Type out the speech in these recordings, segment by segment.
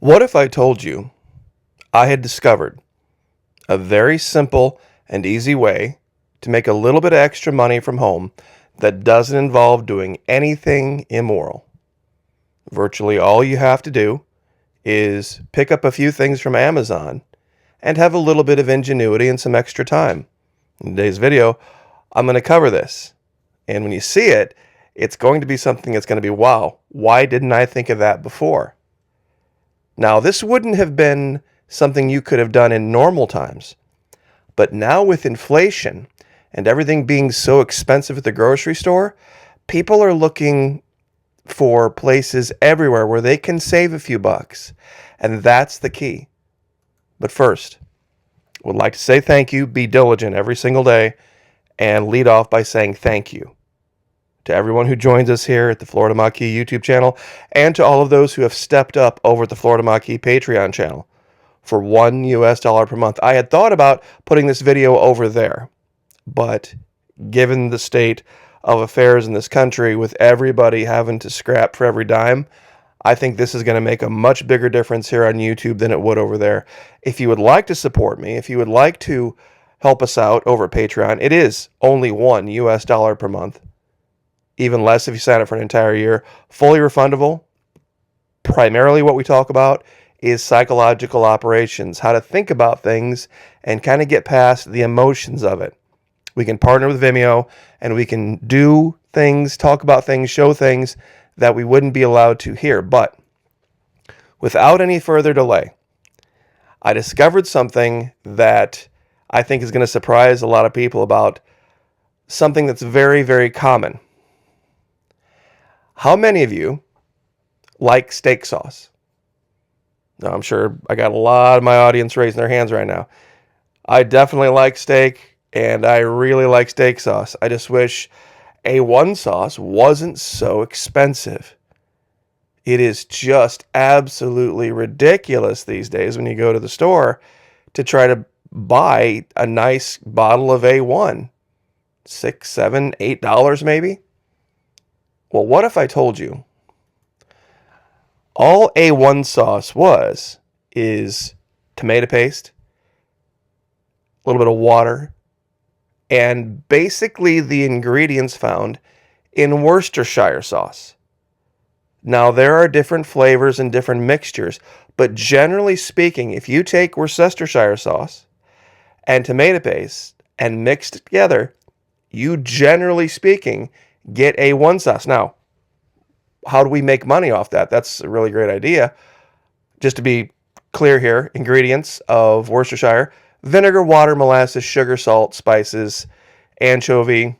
What if I told you I had discovered a very simple and easy way to make a little bit of extra money from home that doesn't involve doing anything immoral? Virtually all you have to do is pick up a few things from Amazon and have a little bit of ingenuity and some extra time. In today's video, I'm going to cover this. And when you see it, it's going to be something that's going to be, wow, why didn't I think of that before? Now, this wouldn't have been something you could have done in normal times. But now with inflation and everything being so expensive at the grocery store, people are looking for places everywhere where they can save a few bucks. And that's the key. But first, I would like to say thank you, be diligent every single day, and lead off by saying thank you to everyone who joins us here at the Florida Maquis YouTube channel, and to all of those who have stepped up over at the Florida Maquis Patreon channel for $1 per month. I had thought about putting this video over there, but given the state of affairs in this country, with everybody having to scrap for every dime, I think this is going to make a much bigger difference here on YouTube than it would over there. If you would like to support me, if you would like to help us out over at Patreon, it is only $1 per month. Even less if you sign up for an entire year. Fully refundable. Primarily what we talk about is psychological operations, how to think about things and kind of get past the emotions of it. We can partner with Vimeo and we can do things, talk about things, show things that we wouldn't be allowed to here. But without any further delay, I discovered something that I think is going to surprise a lot of people about something that's very, very common. How many of you like steak sauce? Now, I'm sure I got a lot of my audience raising their hands right now. I definitely like steak, and I really like steak sauce. I just wish A1 sauce wasn't so expensive. It is just absolutely ridiculous these days when you go to the store to try to buy a nice bottle of A1. $6, $7, $8 maybe? Well, what if I told you all A1 sauce is tomato paste, a little bit of water, and basically the ingredients found in Worcestershire sauce. Now, there are different flavors and different mixtures, but generally speaking, if you take Worcestershire sauce and tomato paste and mix it together, you generally speaking get A1 sauce. Now, how do we make money off that? That's a really great idea. Just to be clear here, ingredients of Worcestershire: vinegar, water, molasses, sugar, salt, spices, anchovy,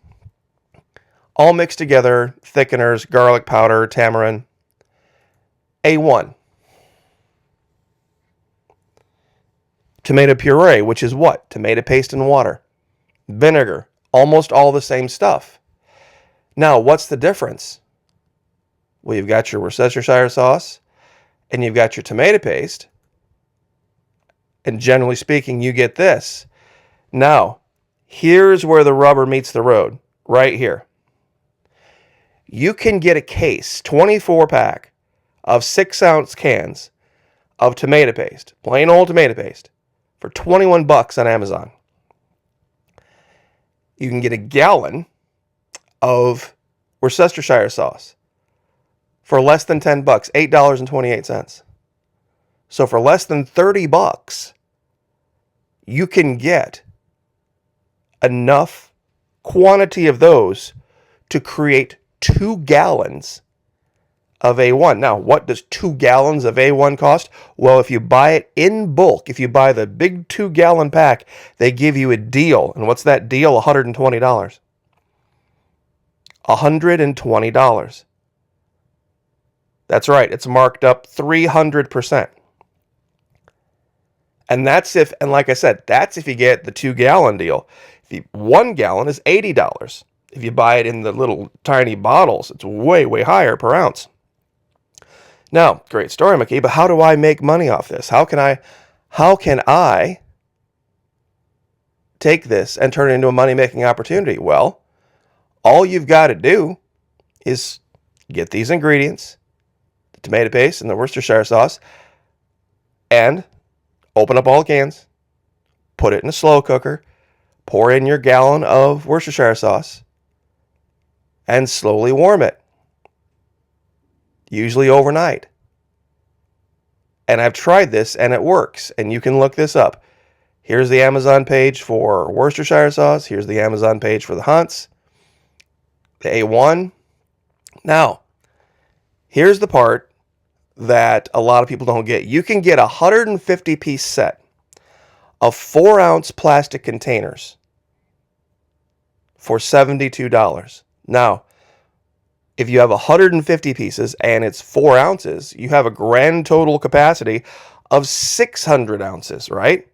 all mixed together, thickeners, garlic powder, tamarind. A1. Tomato puree, which is what? Tomato paste and water. Vinegar, almost all the same stuff. Now, what's the difference? Well, you've got your Worcestershire sauce, and you've got your tomato paste, and generally speaking, you get this. Now, here's where the rubber meets the road, right here. You can get a case, 24-pack, of 6-ounce cans of tomato paste, plain old tomato paste, for $21 on Amazon. You can get a gallon of Worcestershire sauce for less than $10, $8.28. So for less than $30, you can get enough quantity of those to create 2 gallons of A1. Now, what does 2 gallons of A1 cost? Well, if you buy it in bulk, if you buy the big 2-gallon pack, they give you a deal. And what's that deal? $120. $120. That's right. It's marked up 300%. And that's if, and like I said, that's if you get the 2-gallon deal. The 1 gallon is $80. If you buy it in the little tiny bottles, it's way, way higher per ounce. Now, great story, Maquis, but how do I make money off this? How can I take this and turn it into a money-making opportunity? Well, all you've got to do is get these ingredients, the tomato paste and the Worcestershire sauce, and open up all the cans, put it in a slow cooker, pour in your gallon of Worcestershire sauce, and slowly warm it, usually overnight. And I've tried this, and it works, and you can look this up. Here's the Amazon page for Worcestershire sauce. Here's the Amazon page for the Hunt's, the A1. Now, here's the part that a lot of people don't get. You can get a 150-piece set of 4-ounce plastic containers for $72. Now, if you have 150 pieces and it's 4 ounces, you have a grand total capacity of 600 ounces, right?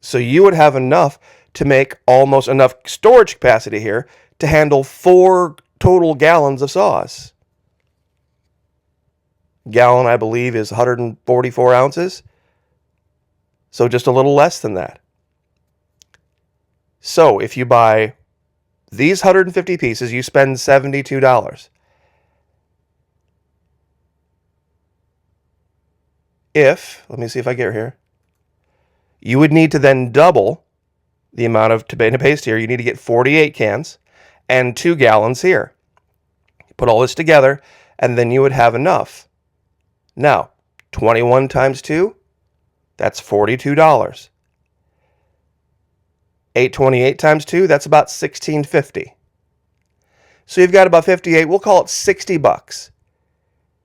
So you would have enough to make almost enough storage capacity here to handle 4 total gallons of sauce. Gallon, I believe, is 144 ounces. So just a little less than that. So if you buy these 150 pieces, you spend $72. Let me see if I get here. You would need to then double the amount of tomato paste here. You need to get 48 cans and 2 gallons here. Put all this together, and then you would have enough. Now, 21 times 2, that's $42. 828 times 2, that's about $16.50. So you've got about 58, we'll call it $60.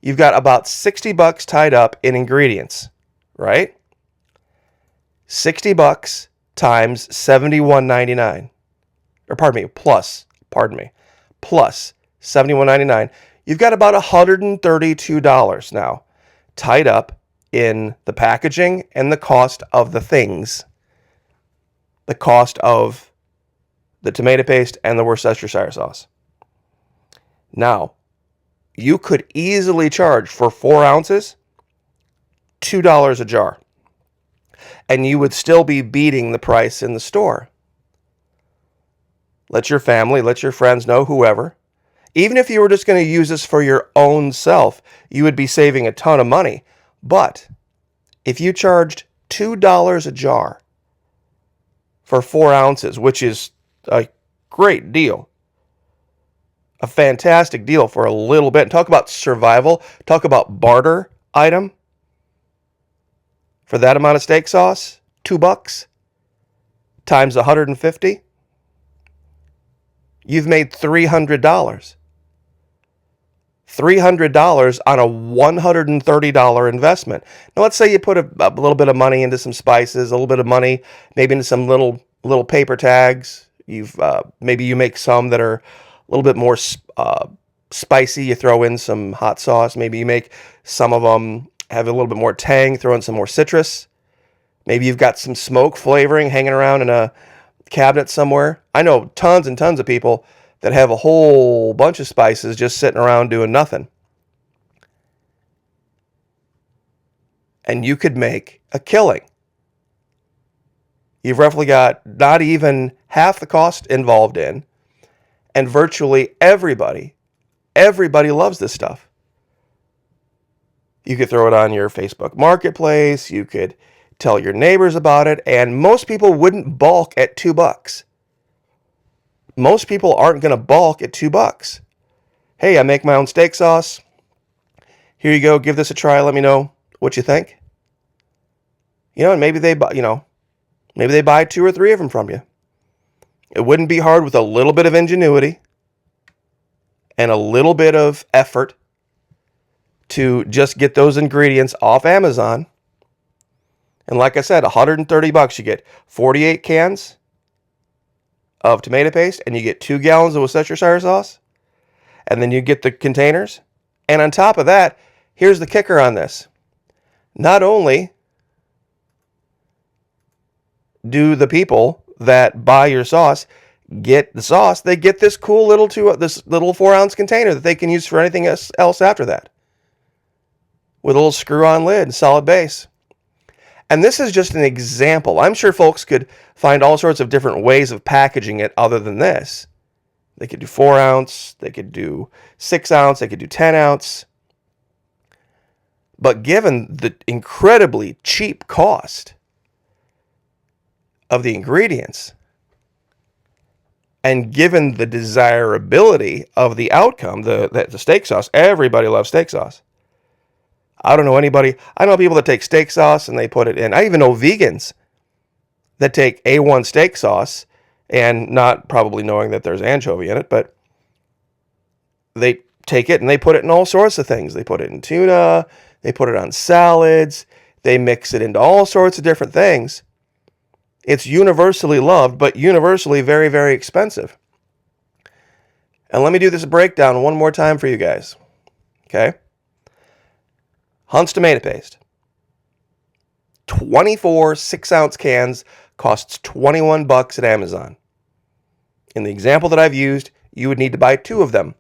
You've got about $60 tied up in ingredients, right? $60 times $71.99. Or plus $71.99. You've got about $132 now tied up in the packaging and the cost of the things. The cost of the tomato paste and the Worcestershire sauce. Now, you could easily charge for 4 ounces $2 a jar. And you would still be beating the price in the store. Let your family, let your friends know, whoever. Even if you were just going to use this for your own self, you would be saving a ton of money. But if you charged $2 a jar for 4 ounces, which is a great deal, a fantastic deal for a little bit. Talk about survival. Talk about barter item. For that amount of steak sauce, $2 times 150, you've made $300. $300 on a $130 investment. Now, let's say you put a little bit of money into some spices, a little bit of money, maybe into some little paper tags. Maybe you make some that are a little bit more spicy. You throw in some hot sauce. Maybe you make some of them have a little bit more tang, throw in some more citrus. Maybe you've got some smoke flavoring hanging around in a cabinet somewhere. I know tons and tons of people that have a whole bunch of spices just sitting around doing nothing. And you could make a killing. You've roughly got not even half the cost involved in, and virtually everybody loves this stuff. You could throw it on your Facebook Marketplace. You could tell your neighbors about it. And most people wouldn't balk at $2. Most people aren't going to balk at $2. Hey, I make my own steak sauce. Here you go. Give this a try. Let me know what you think. And maybe they buy 2 or 3 of them from you. It wouldn't be hard with a little bit of ingenuity and a little bit of effort to just get those ingredients off Amazon. And like I said, $130, you get 48 cans of tomato paste, and you get 2 gallons of Worcestershire sauce, and then you get the containers. And on top of that, here's the kicker on this. Not only do the people that buy your sauce get the sauce, they get this cool little 4-ounce container that they can use for anything else after that, with a little screw-on lid and solid base. And this is just an example. I'm sure folks could find all sorts of different ways of packaging it other than this. They could do 4 ounce, they could do 6 ounce, they could do 10 ounce. But given the incredibly cheap cost of the ingredients, and given the desirability of the outcome, the steak sauce, everybody loves steak sauce. I know people that take steak sauce and they put it in. I even know vegans that take A1 steak sauce, and not probably knowing that there's anchovy in it, but they take it and they put it in all sorts of things. They put it in tuna, they put it on salads, they mix it into all sorts of different things. It's universally loved, but universally very, very expensive. And let me do this breakdown one more time for you guys. Okay? Hunt's tomato paste. 24 6-ounce cans costs $21 at Amazon. In the example that I've used, you would need to buy 2 of them.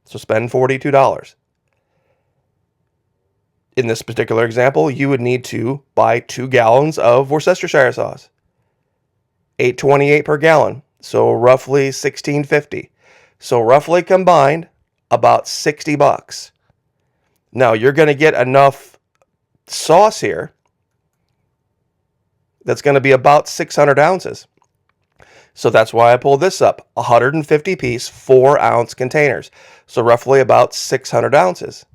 So spend $42. In this particular example, you would need to buy 2 gallons of Worcestershire sauce. $8.28 per gallon, so roughly $16.50. So roughly combined, about $60. Now you're going to get enough sauce here that's going to be about 600 ounces. So that's why I pulled this up. 150 piece, 4-ounce containers. So roughly about 600 ounces.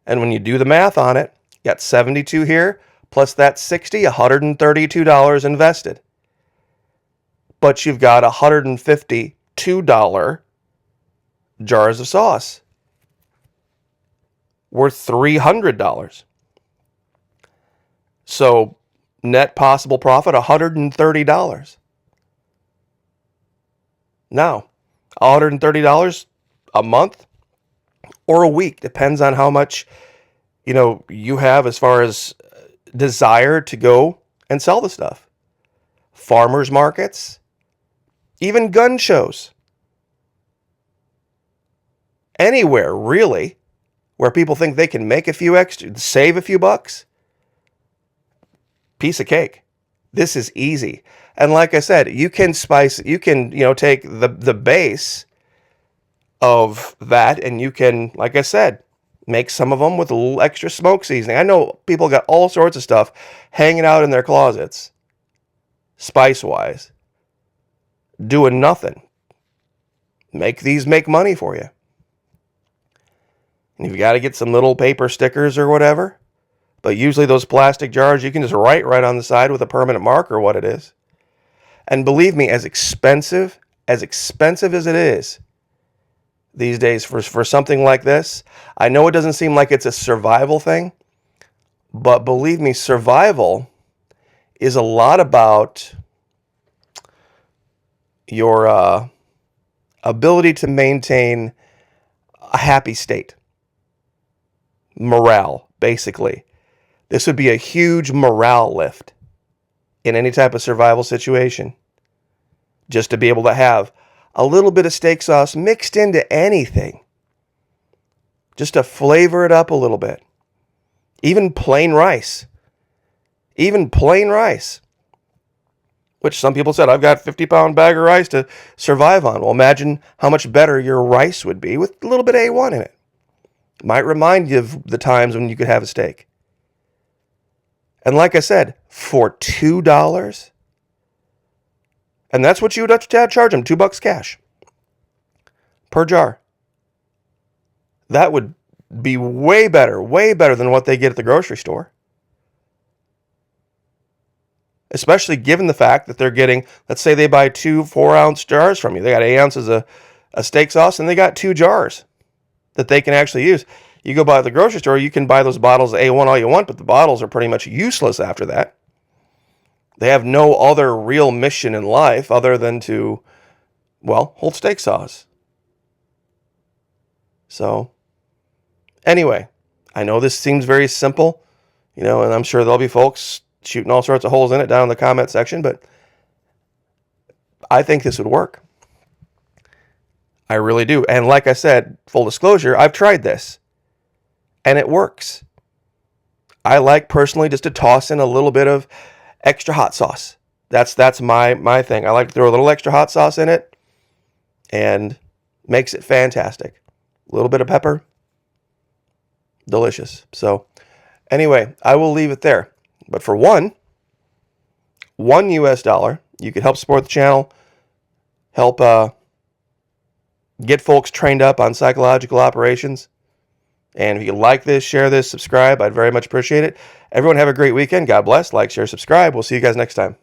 And when you do the math on it, you got 72 here, plus that 60, $132 invested. But you've got $152 jars of sauce worth $300. So net possible profit, $130. Now, $130 a month or a week, depends on how much you have as far as desire to go and sell the stuff. Farmers markets, even gun shows. Anywhere, really, where people think they can make a few extra, save a few bucks. Piece of cake. This is easy. And like I said, you can take the base of that, and you can, like I said, make some of them with a little extra smoke seasoning. I know people got all sorts of stuff hanging out in their closets, spice-wise, doing nothing. Make money for you. And you've got to get some little paper stickers or whatever. But usually those plastic jars, you can just write right on the side with a permanent marker what it is. And believe me, as expensive as it is these days for something like this, I know it doesn't seem like it's a survival thing, but believe me, survival is a lot about your ability to maintain a happy state. Morale, basically. This would be a huge morale lift in any type of survival situation. Just to be able to have a little bit of steak sauce mixed into anything. Just to flavor it up a little bit. Even plain rice. Which some people said, I've got a 50-pound bag of rice to survive on. Well, imagine how much better your rice would be with a little bit of A1 in it. Might remind you of the times when you could have a steak. And like I said, for $2, and that's what you would have to charge them, $2 cash per jar. That would be way better than what they get at the grocery store. Especially given the fact that they're getting, let's say they buy 2 4-ounce jars from you. They got 8 ounces of steak sauce, and they got 2 jars that they can actually use. You go by the grocery store, you can buy those bottles of A1 all you want, but the bottles are pretty much useless after that. They have no other real mission in life other than to, hold steak sauce. So, anyway, I know this seems very simple, and I'm sure there'll be folks shooting all sorts of holes in it down in the comment section, but I think this would work. I really do. And like I said, full disclosure, I've tried this. And it works. I like personally just to toss in a little bit of extra hot sauce. That's my thing. I like to throw a little extra hot sauce in it, and makes it fantastic. A little bit of pepper, delicious. So anyway, I will leave it there. But for one US dollar, you could help support the channel, help get folks trained up on psychological operations. And if you like this, share this, subscribe. I'd very much appreciate it. Everyone have a great weekend. God bless. Like, share, subscribe. We'll see you guys next time.